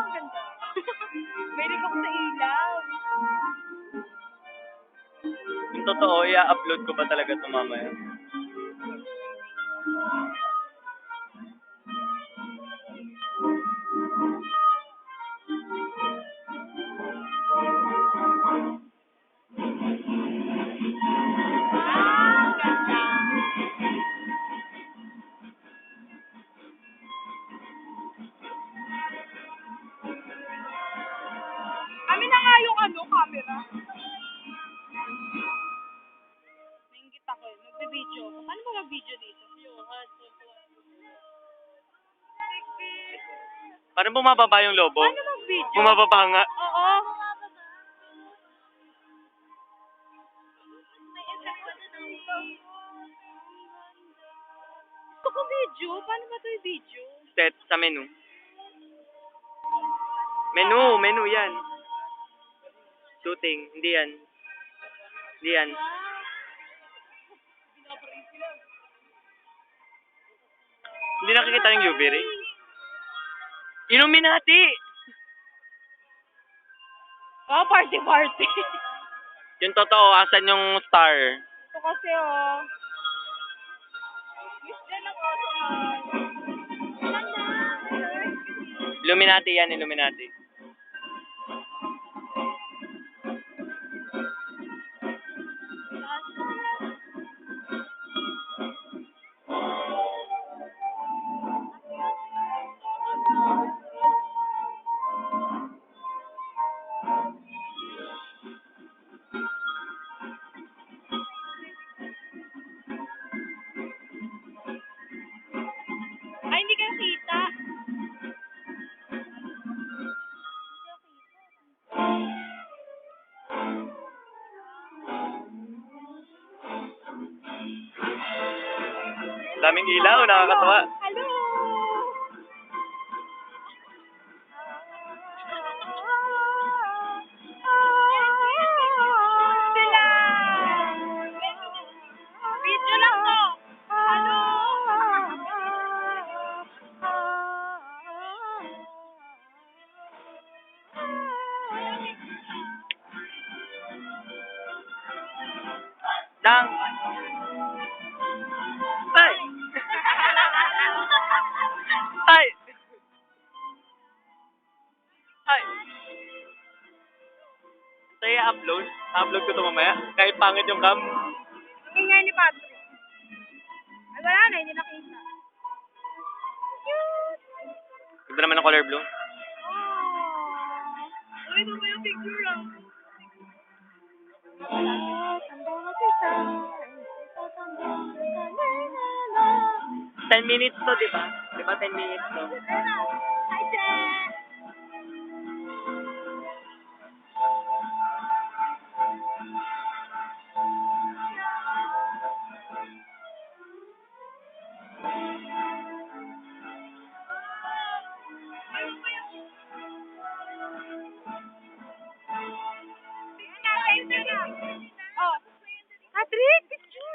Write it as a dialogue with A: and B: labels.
A: ang ganda. Mahilig ako sa ilaw.
B: Yung totoo, i-upload ko ba talaga ito mamaya?
A: Amin na nga yung camera. Nainggit ako eh. Magbe-video ako. Paano ba mag-video dito?
B: Parang bumababa yung lobo.
A: Paano mag-video?
B: Bumababa nga.
A: Oo. Gusto ko video. Paano ba ito yung video?
B: Set sa menu. Menu yan. Shooting, hindi yan. Hindi yan. Hindi nakikita yung UV ray. Illuminati!
A: Oh, party.
B: Yung totoo, asan yung star?
A: Ito kasi Miss Jen ako.
B: Illuminati yan, Illuminati.
A: Ay, hindi ka kita.
B: Daming ilaw, nakakatawa.
A: Hello! Sila! Video lang to! Hello!
B: Dang! Ay! Ay! Ay! Saya upload. Upload ko ito mamaya. Kahit pangit yung cam.
A: Ang ingay ni Patrick. Ay, wala na, hindi nakita. Cute!
B: Ganda naman ng color blue.
A: Uy, ito ba yung picture lang?
B: 10 minutes to, di ba? Di ba 10 minutes to?
A: Hi, Jen!